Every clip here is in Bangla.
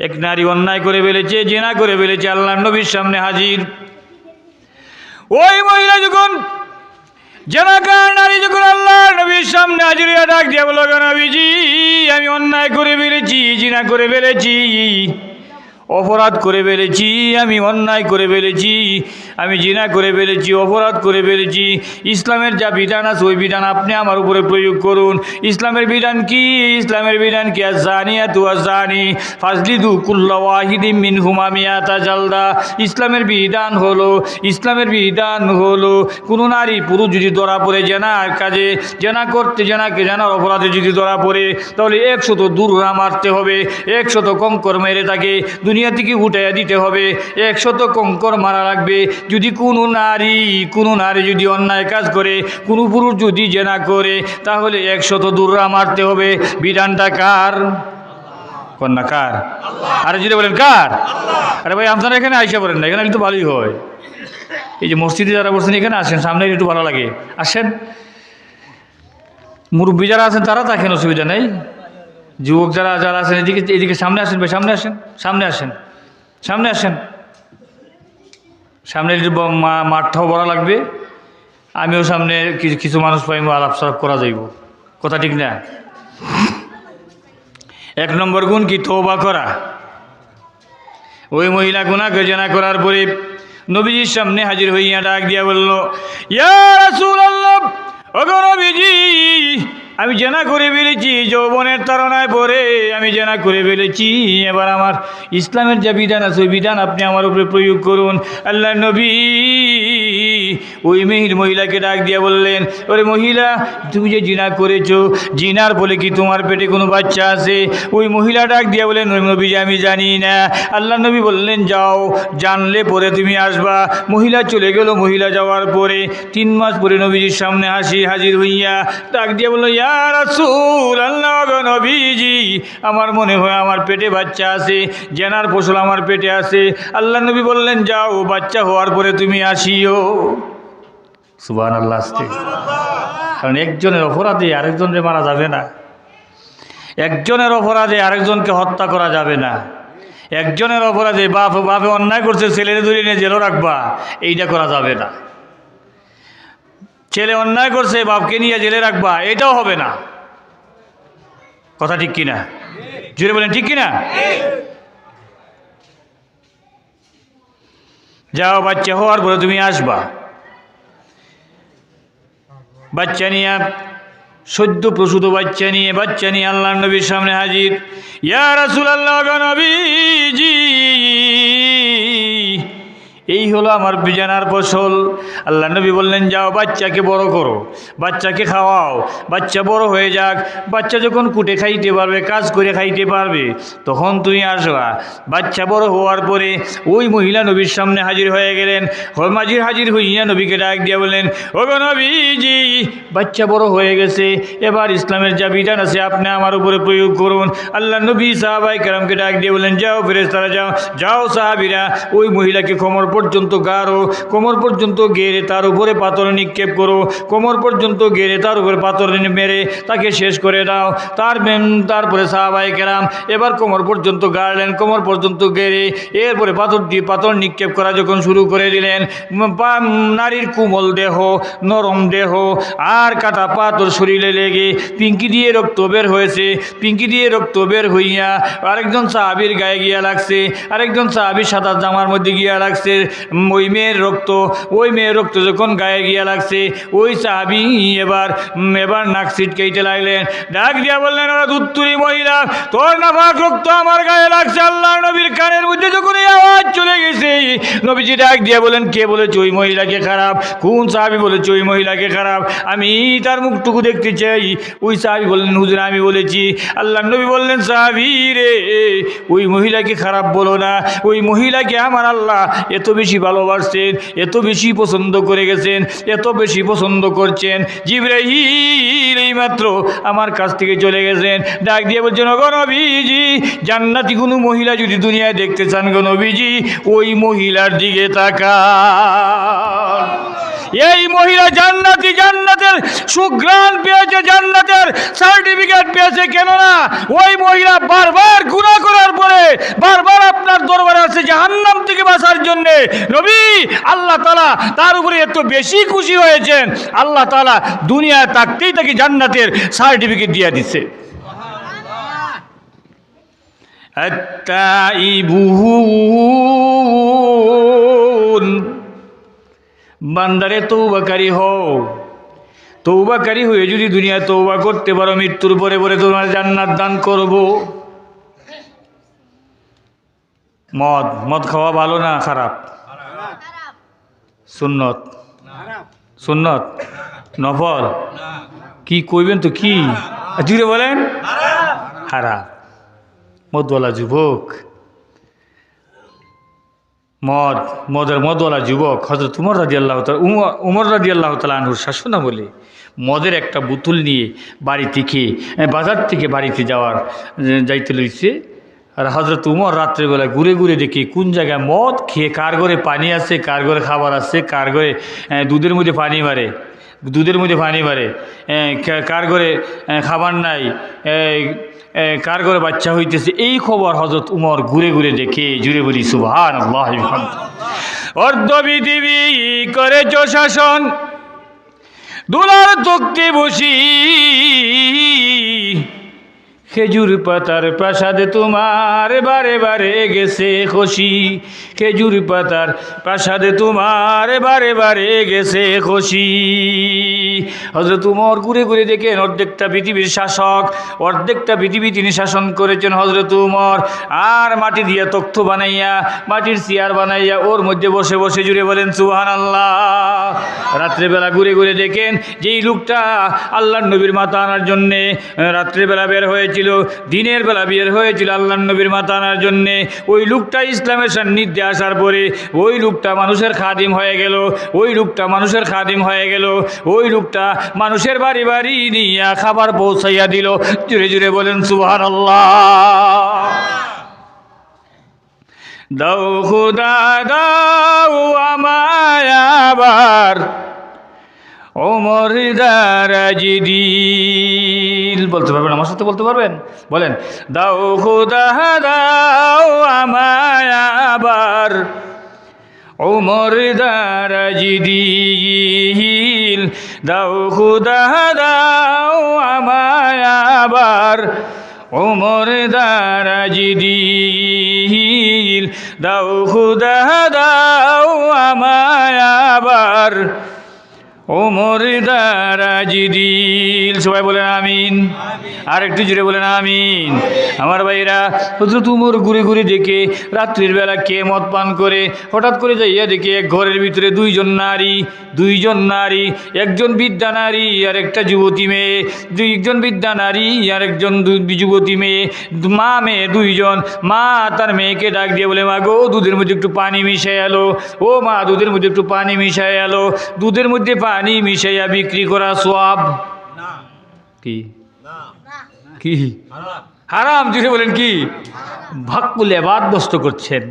এক নারী অন্যায় করে ফেলেছে, জিনা করে ফেলেছে, আল্লাহর নবীর সামনে হাজির। ওই মহিলা যখন জিনাকার নারী যখন আল্লাহর নবীর সামনে হাজির হয়ে ডাক দিয়ে বলল, নবীজি আমি অন্যায় করে ফেলেছি, জিনা করে ফেলেছি, অপরাধ করে ফেলেছি, আমি অন্যায় করে ফেলেছি, আমি জিনা করে ফেলেছি, অপরাধ করে ফেলেছি। ইসলামের যা বিধান আছে ওই বিধান আপনি আমার উপরে প্রয়োগ করুন। ইসলামের বিধান কি? ইসলামের বিধান কি? আযানিয়াতু ওয়াযানি ফাজলিদু কুল্লা ওয়াহিদিম মিনহুমা মিয়াতা জালদা। ইসলামের বিধান হলো কোনো নারী পুরুষ যদি ধরা পড়ে জেনার কাজে, জেনা করতে, জেনার অপরাধে যদি ধরা পড়ে, তাহলে 100 দূররা মারতে হবে, 100 কঙ্কর মেরে তাকে দুনিয়া থেকে উঠাইয়া দিতে হবে, 100 কঙ্কর মারা লাগবে। যদি কোনো নারী যদি অন্যায় কাজ করে, কোনো পুরুষ যদি জেনা করে, তাহলে 100 দূররা মারতে হবে। বিধানটা কার? কন্যা কার? আরে যদি বলেন কার? আরে ভাই আপনারা এখানে আইসা বলেন না, এখানে একটু ভালোই হয়। এই যে মসজিদে যারা বসছেন এখানে আসেন, সামনে একটু ভালো লাগে, আসেন। মুরব্বী যারা আছেন তারা থাকেন, অসুবিধা নেই। যুবক যারা আছেন এদিকে সামনে আসেন ভাই, সামনে আসেন, সামনে একটু মাঠটাও বড় লাগবে। আমিও সামনে কিছু মানুষ পাইব, আলাপ সালাপ করা যাইব, কথা ঠিক না? 1 নম্বর গুণ কি? তওবা করা। ওই মহিলা গুনাহ জেনা করার পরে নবীজির সামনে হাজির হইয়া ডাক দিয়া বলল, ইয়া রাসূলুল্লাহ, ওগো নবীজি আমি জেনা করে ফেলেছি, যৌবনের তাড়নায় পড়ে আমি জেনা করে ফেলেছি। এবার আমার ইসলামের যে বিধান আছে ওই বিধান আপনি আমার উপরে প্রয়োগ করুন। আল্লাহর নবী ওই মহিলাকে ডাক দিয়া বললেন, ওরে মহিলা, তুমি যে জিনা করেছো, জিনার বলে কি তোমার পেটে কোনো বাচ্চা আছে? ওই মহিলা ডাক দিয়া বললেন, ওই নবীজি আমি জানি না। আল্লাহর নবী বললেন, যাও, জানলে পরে তুমি আসবা। মহিলা চলে গেল। মহিলা যাওয়ার পরে 3 মাস পরে নবীজির সামনে হাজির হইয়া ডাক দিয়া বলল, ইয়া রাসূলুল্লাহ, নবীজি আমার মনে হয় আমার পেটে বাচ্চা আছে, জেনার ফসল আমার পেটে আছে। আল্লাহর নবী বললেন, যাও, বাচ্চা হওয়ার পরে তুমি আসিও। সুবহানাল্লাহ। কারণ একজনের অপরাধে আরেকজনকে মারা যাবে না, একজনের অপরাধে আরেকজনকে হত্যা করা যাবে না, একজনের অপরাধে বাপে অন্যায় করছে, ছেলের ধরে নিয়ে জেলও রাখবা, এইটা করা যাবে না। ছেলে অন্যায় করছে, বাপকে নিয়ে জেলে রাখবা, এটাও হবে না। কথা ঠিক কিনা? জোরে বলেন ঠিক কিনা? যাও, বাচ্চা হওয়ার পরে তুমি আসবা। বাচ্চা নিয়ে, সদ্য প্রসূত বাচ্চা নিয়ে আল্লাহর নবীর সামনে হাজির। ইয়া রাসূলুল্লাহ, নবীজি এই হলো আমার বিজানার ফসল। আল্লাহ নবী বললেন, যাও, বাচ্চাকে বড় করো, বাচ্চাকে খাওয়াও, বাচ্চা বড় হয়ে যাক। বাচ্চা যখন কুটে খাইতে পারবে, কাজ করে খাইতে পারবে, তখন তুমি আসবা। বাচ্চা বড় হওয়ার পরে ওই মহিলা নবীর সামনে হাজির হয়ে গেলেন। হাজির হইয়া নবীকে ডাক দিয়া বললেন, ওগো নবীজি বাচ্চা বড় হয়ে গেছে, এবার ইসলামের যা বিধান আছে আপনি আমার উপরে প্রয়োগ করুন। আল্লাহ নবী সাহাবায়ে কেরামকে ডাক দিয়ে বললেন, যাও ফেরেশতারা, যাও সাহাবীরা, ওই মহিলাকে কোমর পর্যন্ত গাড়ো, কোমর পর্যন্ত গেড়ে তার উপরে পাথর নিক্ষেপ করো, কোমর পর্যন্ত গেড়ে তার উপরে পাথর মেরে তাকে শেষ করে দাও। তারপরে সাহাবায়ে কেরাম এবার কোমর পর্যন্ত গাড়লেন, কোমর পর্যন্ত গেড়ে এরপরে পাথর নিক্ষেপ করা যখন শুরু করে দিলেন, নারীর কোমল দেহ, নরম দেহ, আর কাটা পাথর শরীরে লেগে পিঙ্কি দিয়ে রক্ত বের হয়েছে। পিঙ্কি দিয়ে রক্ত বের হইয়া আরেকজন সাহাবীর গায়ে গিয়া লাগছে, আরেকজন সাহাবীর সাদা জামার মধ্যে গিয়া লাগছে। ওই মেয়ের রক্ত যখন গায়ে গিয়া লাগছে, ওই সাহাবী এবার নাক ছিটকাইতে লাগলেন। ডাক দিয়া বললেন, ওরা দুত্তুরি মহিলা, তোর নাপাক রক্ত আমার গায়ে লাগছে। আল্লাহর নবীর কানের মধ্যে যখন এই আওয়াজ চলে গেছে, নবীজি ডাক দিয়া বলেন, কে বলেছে ওই মহিলাকে খারাপ? কোন সাহাবী বলেছে ওই মহিলাকে খারাপ? আমি তার মুখটুকু দেখতে চাই। ওই সাহাবী বললেন, হুজুর আমি বলেছি। আল্লাহর নবী বললেন, সাহাবী রে, ওই মহিলাকে খারাপ বলো না, ওই মহিলাকে আমার আল্লাহ এত বেশি ভালোবাসছেন, এত বেশি পছন্দ করে গেছেন, এত বেশি পছন্দ করছেন, জিবরাইল এইমাত্র আমার কাছ থেকে চলে গেছেন। ডাক দিয়ে বলছেন, গো নবীজি, জান্নাতি কোনো মহিলা যদি দুনিয়ায় দেখতে চান, গো নবীজি ওই মহিলার দিকে তাকান। এই মহিলা জান্নাতি, জান্নাতের সুঘ্রাণ পেয়েছে, জান্নাতের সার্টিফিকেট পেয়েছে। কেননা ওই মহিলা বারবার গুনাহ করার পরে বারবার আপনার দরবারে আছে জাহান্নাম থেকে বাঁচার জন্য। নবী আল্লাহ তাআলা তার উপরে এত বেশি খুশি হয়েছেন, আল্লাহ তাআলা দুনিয়ায় থাকতেই তাকে জান্নাতের সার্টিফিকেট দিয়ে দিচ্ছে। আত্তাইবুন, বান্দারে তওবাকারী হও। তওবাকারী হয়ে যদি দুনিয়া তওবা করতে পারো, মৃত্যুর পরে পরে তোমার জান্নাত দান করব। মদ মদ খাওয়া ভালো না খারাপ? সুন্নত সুন্নত নফল কি কইবেন তো কি জুড়ে বলেন? হারাম। মদওয়ালা যুবক, মদওয়ালা যুবক হযরত উমর রাদিয়াল্লাহু তাআলা আনহুর শাসনা বলে মদের একটা বোতল নিয়ে বাড়ি থেকে বাজার থেকে বাড়িতে যাইতে লইছে। আর হযরত উমর রাত্রেবেলা ঘুরে ঘুরে দেখি কোন জায়গায় মদ খেয়ে কার ঘরে পানি আছে, কার ঘরে খাবার আছে, কার ঘরে দুধের মধ্যে পানি মারে, কার ঘরে খাবার নাই, কার ঘরে বাচ্চা হইতেছে, এই খবর হযরত উমর ঘুরে ঘুরে দেখে। জুড়ে বলি সুবহানাল্লাহ। অর্ধবিধি করেছ শাসন, দুলার তক্তে বসি, খেজুর পাতার প্রাসাদে তোমার বারে বারে গেছে খুশি। খেজুর পাতার প্রাসাদে তোমার বারে বারে গেছে খুশি। হযরত উমর ঘুরে ঘুরে দেখেন অর্ধেকটা পৃথিবীর শাসক, অর্ধেকটা পৃথিবী তিনি শাসন করেছেন হযরত উমর। আর মাটি দিয়া তখ্ত বানাইয়া, মাটির চেয়ার বানাইয়া ওর মধ্যে বসে বসে জুড়ে বলেন সুবহানাল্লাহ। রাত্রেবেলা ঘুরে ঘুরে দেখেন যেই লোকটা আল্লাহর নবীর মাথা আনার জন্যে রাত্রেবেলা বের হয়েছিল, দিনের বেলা বের হয়েছিল আল্লাহর নবীর মাথা আনার জন্যে, ওই লোকটা ইসলামের সান্নিধ্যে আসার পরে ওই লোকটা মানুষের খাদিম হয়ে গেল, ওই লোকটা মানুষের খাদিম হয়ে গেল, ওই লোকটা মানুষের বাড়ি বাড়ি নিয়ে খাবার পৌঁছাইয়া দিল। জুড়ে জুড়ে বলেন সুবহানাল্লাহ। দাও খুদা দাও আমায় আবার ওমর দারাজি দিল। বলতে পারবেন? আমার সাথে বলতে পারবেন? বলেন, দাও খুদা দাও আমায় আবার ওমর দারাজি দিল। দাও খুদা দাও আমায় আবার ওমর দারাজি দিল। দাও খুদা দাও আমায় আবার ওমর দারাজি দিল। সবাই বলেন আমিন। আর একটু জুড়ে বলেন আমিন। আমার ভাইরা, হযরত উমর ঘুরে ঘুরে দেখে রাত্রির বেলা কে মদ পান করে, হঠাৎ করে যাইয়া দেখে এক ঘরের ভিতরে দুইজন নারী, একজন বৃদ্ধা নারী আর একটা যুবতী মেয়ে, দুইজন বৃদ্ধা নারী আর একজন যুবতী মেয়ে, মেয়ে দুইজন। মা তার মেয়েকে ডাক দিয়ে বলে, মা গো দুধের মধ্যে একটু পানি মিশাই এলো, ও মা দুধের মধ্যে একটু পানি মিশাই এলো। দুধের মধ্যে পানি মিশাইয়া বিক্রি করা সওয়াব কি? কি হারাম? জুড়ে বলেন কি? ভাক্কুল ইবাদ নষ্ট করছেন,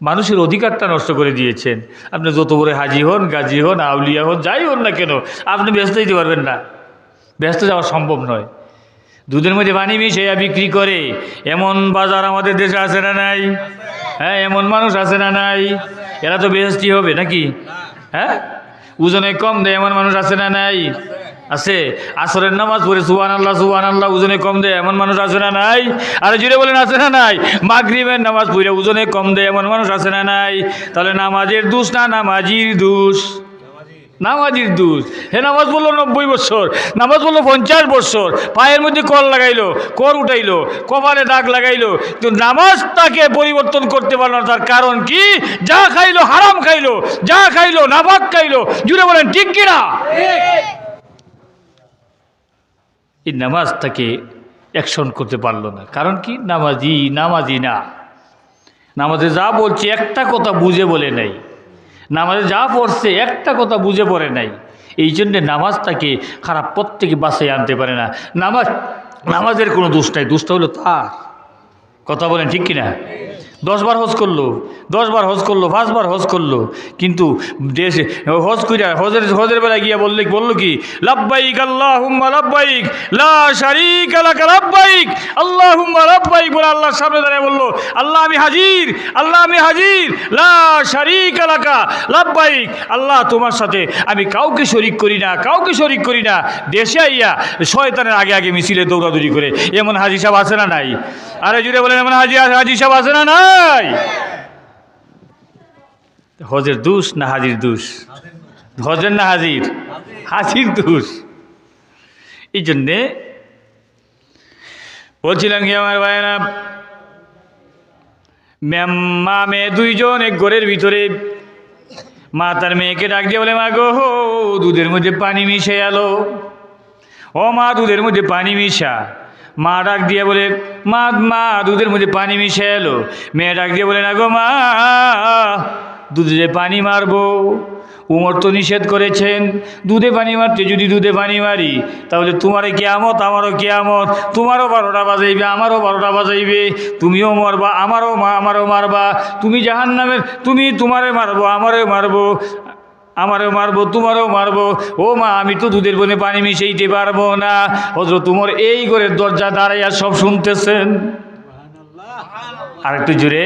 মানুষের অধিকারটা নষ্ট করে দিয়েছেন। আপনি যত বড় হাজি হন, গাজী হন, আউলিয়া হন, যাই হন না কেন, আপনি ব্যস্ত দিতে পারবেন না, ব্যস্ত যাওয়া সম্ভব নয়। দুধের মধ্যে পানি মিশাইয়া বিক্রি করে এমন বাজার আমাদের দেশে আছে না নাই? হ্যাঁ, এমন মানুষ আছে না নাই? এরা তো বেহেশতি হবে নাকি? হ্যাঁ, ওজনে কম দেয় এমন মানুষ আছে না নাই? আছে। আসরের নামাজ পড়ে সুবহানাল্লাহ সুবহানাল্লাহ ওজনে কম দেয় এমন মানুষ আছে না নাই? আরে জুড়ে বলেন আছে না নাই? মাগরিবের নামাজ পড়ে ওজনে কম দেয় এমন মানুষ আছে না নাই? তাহলে নামাজের দোষ না নামাজির দোষ? নামাজির দোষ। হে নামাজ বললো 90 বছর, নামাজ বললো 50 বছর, পায়ের মধ্যে কর লাগাইলো, কর উঠাইলো, কপালে দাগ লাগাইলো, তো নামাজ তাকে পরিবর্তন করতে পারলো না। তার কারণ কি? যা খাইলো হারাম খাইলো, যা খাইলো নাপাক খাইলো। জুড়ে বলেন ঠিক কিনা? এই নামাজ তাকে অ্যাকশন করতে পারলো না। কারণ কি? নামাজি না। নামাজে যা বলছে একটা কথা বুঝে বলে নাই, নামাজে যা পড়ছে একটা কথা বুঝে পড়ে নাই। এই জন্যে নামাজ তাকে খারাপ পথ থেকে বাঁচিয়ে আনতে পারে না। নামাজের কোনো দোষ নাই, দোষটা হলো তার। কথা বলেন ঠিক কিনা? 10 বার হজ করলো, 10 বার হজ করলো, 5 বার হজ করলো, কিন্তু দেশে হজ কইরা হজের বেলা গিয়া বললো কি লাব্বাইক আল্লাহুম্মা লাব্বাইক লা শারীকা লাক লাব্বাইক আল্লাহুম্মা লাব্বাইক বলে আল্লাহর সামনে দাঁড়িয়ে বললো, আল্লাহ আমি হাজির, আল্লাহ আমি হাজির, লা শারীকা লাক লাব্বাইক, আল্লাহ তোমার সাথে আমি কাউকে শরীক করি না, কাউকে শরীক করি না। দেশে আইয়া শয়তানের আগে আগে মিছিলে দৌড়াদৌড়ি করে এমন হাজী সাহেব আছে না নাই? আরে জুড়ে বলেন এমন হাজী সাহেব আছে না নাই? হজের দোষ না হাজির দোষ? হজের না হাজির? হাজির দোষ। এই জন্যে বলছিলাম কি আমার ভাইয়েরা, মা মেয়ে দুইজন এক ঘরের ভিতরে, মা তার মেয়েকে ডাক দিয়ে বলে, মা গো দুধের মধ্যে পানি মিশে এলো, ও মা দুধের মধ্যে পানি মিশা। মা ডাক দিয়ে বলে, মা দুধের মধ্যে পানি মিশে এলো। মেয়ে ডাক দিয়ে বলে, না গো মা দুধে পানি মারবো, উমর তো নিষেধ করেছেন দুধে পানি মারতে, যদি দুধে পানি মারি তাহলে তোমারও কিয়ামত আমারও কিয়ামত, তোমারও 12টা বাজাইবে আমারও 12টা বাজাইবে, তুমিও মারবা আমারও মারবা, তুমি জাহান্নামের, তুমি তোমারে মারবো আমারও মারবো, আমারও মারবো তোমারও মারবো। ও মা আমি তো দুধের বনে পানি মিশাইতে পারবো না। হযরত উমর এই ঘরের দরজা দাঁড়াইয়া সব শুনতেছেন। আর একটু জোরে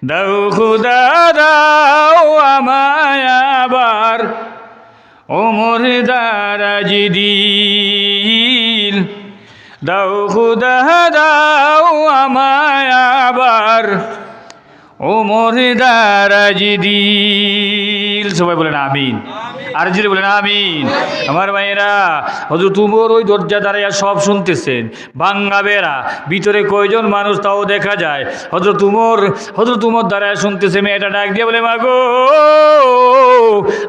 দাও খুদা দাও আমায় আবার ওমর দারাজ দিল, দাও খুদা দাও আমায় আবার ওমর দারাজ দিল। সবাই বলেন আমিন, আর যদি বলেন আমিন। আমার ভাইয়েরা, হযরত উমর ওই দরজা দাঁড়াইয়া সব শুনতেছেন, ভাঙ্গা বেড়া, ভিতরে কয়জন মানুষ তাও দেখা যায়। হযরত উমর দাঁড়াইয়া শুনতেছে। মেয়েটা ডাক দিয়ে বলে, মা গো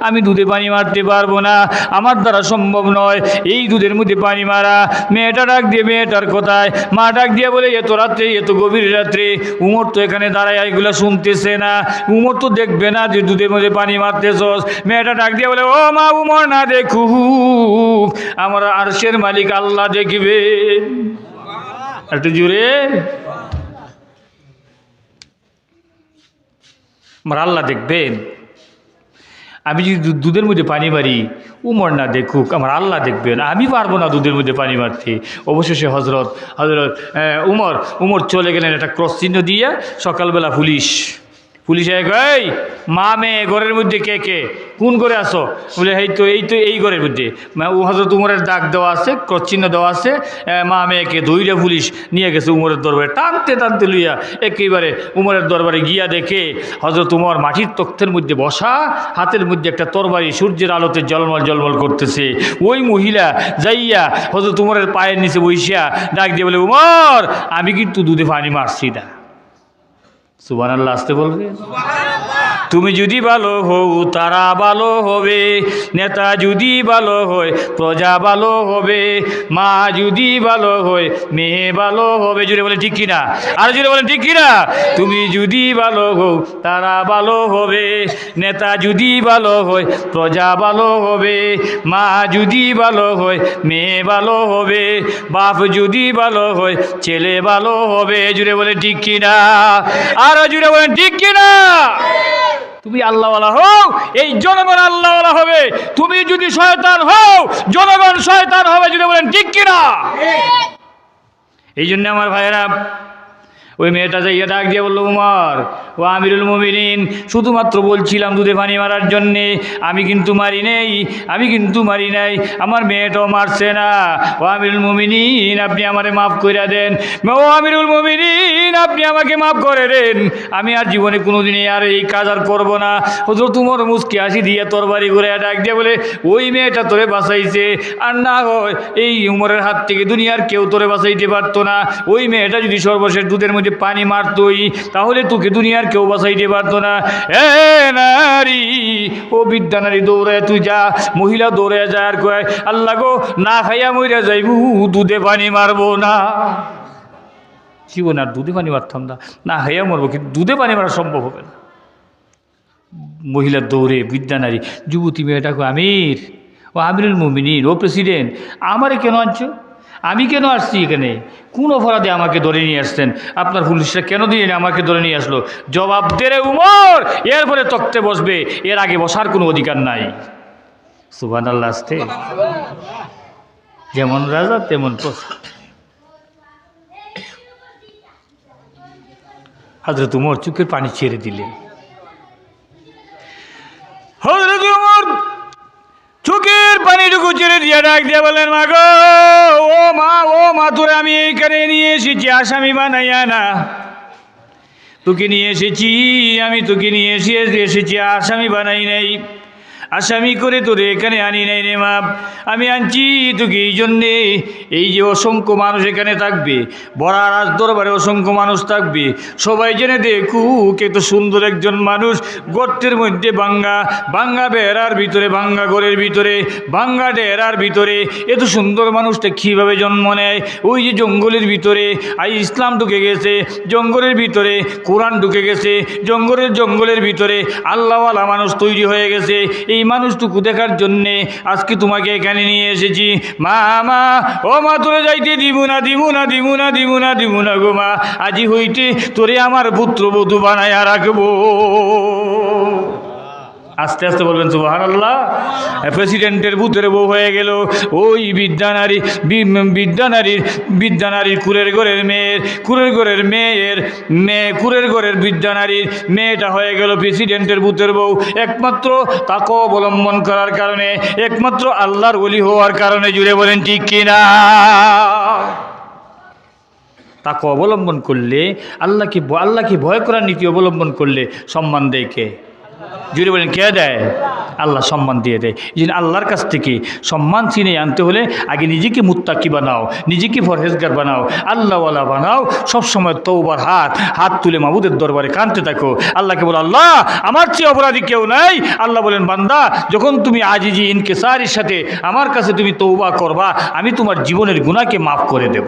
আমি দুধে পানি মারতে পারবো না, আমার দ্বারা সম্ভব নয় এই দুধের মধ্যে পানি মারা। মেয়েটা ডাক দিয়ে মেয়েটার কথায় মা ডাক দিয়ে বলে, এত রাত্রে, এত গভীর রাত্রে উমর তো এখানে দাঁড়ায় এগুলা শুনতেছে না, উমর তো দেখবে না যে দুধের মধ্যে পানি মারতেছস। মেয়েটা ডাক দিয়ে বলে, ও মা উমর না দেখুক, আমার আরশের মালিক আল্লাহ দেখবে। একটু জুড়ে আমার আল্লাহ দেখবেন। আমি যদি দুধের মধ্যে পানি মারি, উমর না দেখুক, আমার আল্লাহ দেখবেন, আমি পারবো না দুধের মধ্যে পানি মারতে। অবশেষে হজরত উমর চলে গেলেন একটা ক্রস চিহ্ন দিয়ে। সকালবেলা পুলিশ এই মা মেয়ে ঘরের মধ্যে কে কে, কোন ঘরে আসো? বলে এই ঘরের মধ্যে। হযরত উমরের দাগ দেওয়া আছে, ক্রস চিহ্ন দেওয়া আছে। মা মেয়েকে ধইরা পুলিশ নিয়ে গেছে উমরের দরবারে, টানতে লইয়া একেবারে উমরের দরবারে গিয়া দেখে হযরত উমর মাটির তখ্তের মধ্যে বসা, হাতের মধ্যে একটা তরবারি সূর্যের আলোতে জলমল করতেছে। ওই মহিলা যাইয়া হযরত উমরের পায়ের নিচে বসিয়া ডাক দিয়ে বলে, উমর আমি কিন্তু দুধে পানি মারছি না। সুবহানাল্লাহ, আসতে বলবে। তুমি যদি ভালো হও তারা ভালো হবে, নেতা যদি ভালো হয় প্রজা ভালো হবে, মা যদি ভালো হয় মেয়ে ভালো হবে। জুড়ে বলে ঠিক কিনা? আর জুড়ে বলে ঠিক কিনা? তুমি যদি ভালো হও তারা ভালো হবে, নেতা যদি ভালো হয় প্রজা ভালো হবে, মা যদি ভালো হয় মেয়ে ভালো হবে, বাপ যদি ভালো হয় ছেলে ভালো হবে। জুড়ে বলে ঠিক কিনা? আর জুড়ে বলেন ঠিক কিনা? তুমি আল্লাহওয়ালা হও, এই জনগণ আল্লাহওয়ালা হবে। তুমি যদি শয়তান হও, জনগণ শয়তান হবে। যদি বলেন ঠিক কিনা? এই জন্য আমার ভাইয়েরা, ওই মেয়েটা যাইয়া ডাক দিয়ে বললো, উমর ও আমিরুল মুমিনিন, শুধুমাত্র বলছিলাম দুধে পানি মারার জন্যে, আমি কিন্তু মারি নাই, আমার মেয়েটাও মারছে না। ও আমিরুল মুমিনিন আপনি আমারে মাফ করে দেন। ও আমিরুল মুমিনিন আপনি আমাকে মাফ করে দেন, আমি আর জীবনে কোনোদিনই আর এই কাজ আর করবো না। হযরত উমর মুচকি হাসি দিয়ে তরবারি করে ডাক দিয়ে বলে, ওই মেয়েটা তোরে বাঁচাইছে, আর না হয় এই উমরের হাত থেকে দুনিয়ার কেউ তোরে বাঁচাইতে পারতো না। ওই মেয়েটা যদি সর্বশেষ দুধের মধ্যে পানি মারতই, তাহলে তোকে দুনিয়ার কেউ বাঁচাইতে পারতো না। এ নারী, ও বিদ্যা নারী, দৌড়ায় তুই যা। মহিলা দৌড়ে যায় আর কয়, আল্লাহ গো না খাইয়া মইরা যাইবু, দুধে পানি মারবো না। জীবন আর দুধে পানি মারতাম না, না খাইয়া মরবো, কিন্তু দুধে পানি মারা সম্ভব হবে না। মহিলার দৌড়ে বিদ্যা নারী, যুবতী মেয়েটা কয়, আমিরুল মুমিনিন, ও প্রেসিডেন্ট, আমারে কেন আনছো? আমি কেন আসছি এখানে? কোন অপরাধে আমাকে ধরে নিয়ে আসছেন? আপনার পুলিশরা কেন দিয়ে আমাকে ধরে নিয়ে আসলো? জবাব দে রে উমর, এরপরে তক্তে বসবে, এর আগে বসার কোনো অধিকার নাই। সুবহানাল্লাহ। আসতে যেমন রাজা তেমন প্রজা। হযরত উমর চোখের পানি ছেড়ে দিলেন। হযরত উমর চোখের পানিটুকু ছেড়ে দিয়ে ডাক দিয়ে বলেন, মা গো, ও মা, তোরে আমি এইখানে নিয়ে এসেছি আসামি বানাইয়া না। তোকে নিয়ে এসেছি, আমি তোকে নিয়ে এসেছি আসামি বানাই নাই, আসামি করে তোরে এখানে আনি নাই রে মা। আমি আনছি তোকে এই জন্যে, এই যে অসংখ্য মানুষ এখানে থাকবে, বড় রাজ দরবারে অসংখ্য মানুষ থাকবে, সবাই জেনে দেখুক এত সুন্দর একজন মানুষ গর্তের মধ্যে ভাঙ্গা বেড়ার ভিতরে, ভাঙ্গা ঘরের ভিতরে, ভাঙ্গা ডেরার ভিতরে এত সুন্দর মানুষটা কীভাবে জন্ম নেয়। ওই যে জঙ্গলের ভিতরে ইসলাম ঢুকে গেছে, জঙ্গলের ভিতরে কোরআন ঢুকে গেছে, জঙ্গলের ভিতরে আল্লাহওয়ালা মানুষ তৈরি হয়ে গেছে। এই মানুষটুকু দেখার জন্যে আজকে তোমাকে এখানে নিয়ে এসেছি। মা, ও মা, তোরে যাইতে দিব না গো মা। আজি হইতে তোরে আমার পুত্রবধূ বানায়া রাখবো। আস্তে আস্তে বলবেন সুবহানাল্লাহ। প্রেসিডেন্টের ভূতের বউ হয়ে গেল ওই বিদ্যানারীর কুরের ঘরের বিদ্যানারীর মেয়েটা হয়ে গেল প্রেসিডেন্টের ভূতের বউ। একমাত্র তাকে অবলম্বন করার কারণে, একমাত্র আল্লাহর ওলি হওয়ার কারণে। জুড়ে বলেন ঠিক কিনা? তাকে অবলম্বন করলে, আল্লাহকে ভয় করার নীতি অবলম্বন করলে সম্মান দেয় কে? জুড়ে বলেন কে দেয়? আল্লাহ সম্মান দিয়ে দেয়। এই জন্য আল্লাহর কাছ থেকে সম্মান ছিনে আনতে হলে আগে নিজেকে মুত্তাকি বানাও, নিজেকে পরহেজগার বানাও, আল্লাহওয়ালা বানাও। সবসময় তওবার হাত তুলে মাবুদের দরবারে কাঁদতে থাকো। আল্লাহকে বলো, আল্লাহ আমার চেয়ে অপরাধী কেউ নাই। আল্লাহ বলেন, বান্দা যখন তুমি আজিজি ইনকিসারের সাথে আমার কাছে তুমি তওবা করবা, আমি তোমার জীবনের গুনাহকে মাফ করে দেব।